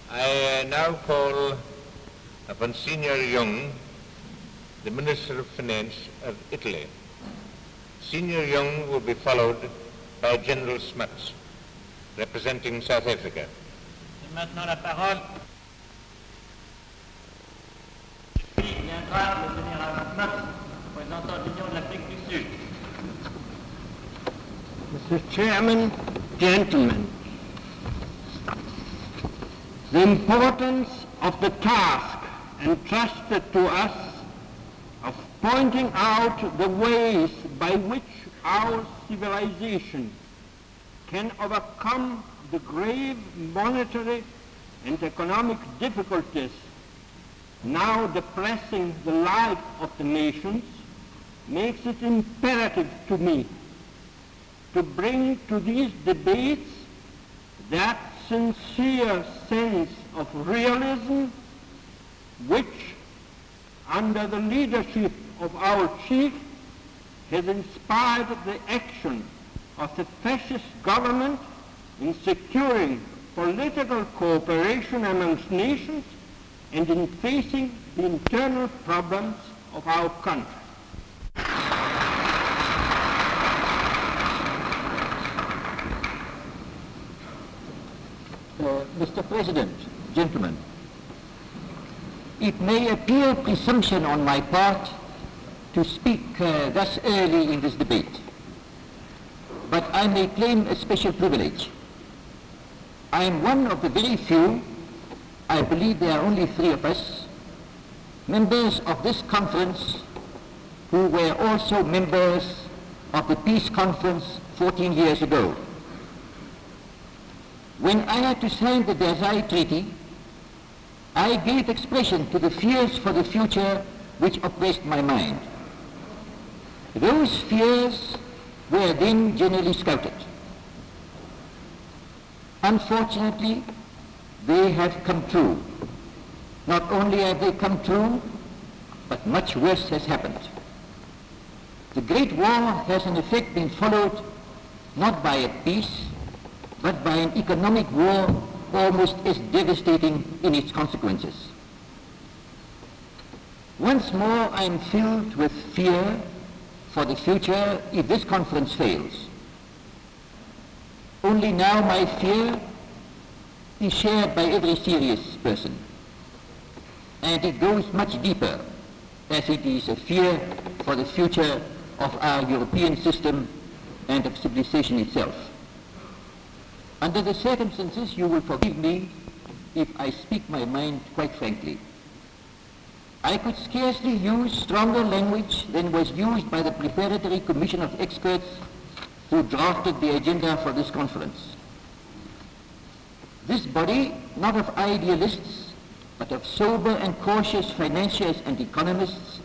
I now call upon Signor Jung, the Minister of Finance of Italy. Signor Jung will be followed by General Smuts, representing South Africa. Et maintenant la parole viendra le général Smuts, représentant l'Union de l'Afrique du Sud. Mr. Chairman, gentlemen, the importance of the task entrusted to us of pointing out the ways by which our civilization can overcome the grave monetary and economic difficulties now depressing the life of the nations makes it imperative to me to bring to these debates that sincere sense of realism which, under the leadership of our chief, has inspired the action of the fascist government in securing political cooperation amongst nations and in facing the internal problems of our country. Mr. President, gentlemen, it may appear presumption on my part to speak thus early in this debate, but I may claim a special privilege. I am one of the very few, I believe there are only 3 of us, members of this conference who were also members of the Peace Conference 14 years ago. When I had to sign the Versailles Treaty, I gave expression to the fears for the future which oppressed my mind. Those fears were then generally scouted. Unfortunately, they have come true. Not only have they come true, but much worse has happened. The Great War has in effect been followed not by a peace, but by an economic war almost as devastating in its consequences. Once more I am filled with fear for the future if this conference fails. Only now my fear is shared by every serious person, and it goes much deeper, as it is a fear for the future of our European system and of civilization itself. Under the circumstances, you will forgive me if I speak my mind quite frankly. I could scarcely use stronger language than was used by the preparatory commission of experts who drafted the agenda for this conference. This body, not of idealists, but of sober and cautious financiers and economists,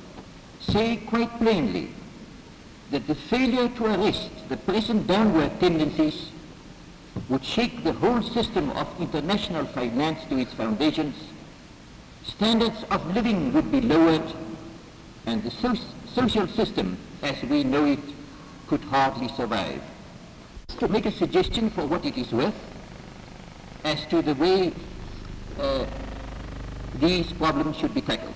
say quite plainly that the failure to arrest the present downward tendencies would shake the whole system of international finance to its foundations, standards of living would be lowered, and the social system as we know it could hardly survive. To make a suggestion for what it is worth as to the way these problems should be tackled.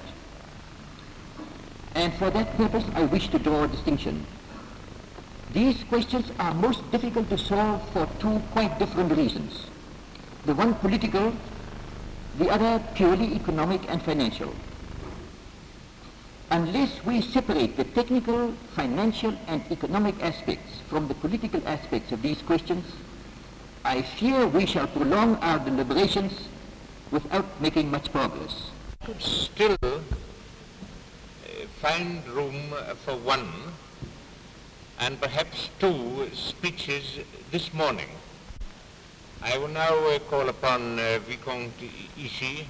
And for that purpose I wish to draw a distinction. These questions are most difficult to solve for 2 quite different reasons. The one political, the other purely economic and financial. Unless we separate the technical, financial and economic aspects from the political aspects of these questions, I fear we shall prolong our deliberations without making much progress. Could still find room for 1 and perhaps 2 speeches this morning. I will now call upon Vicomte Issy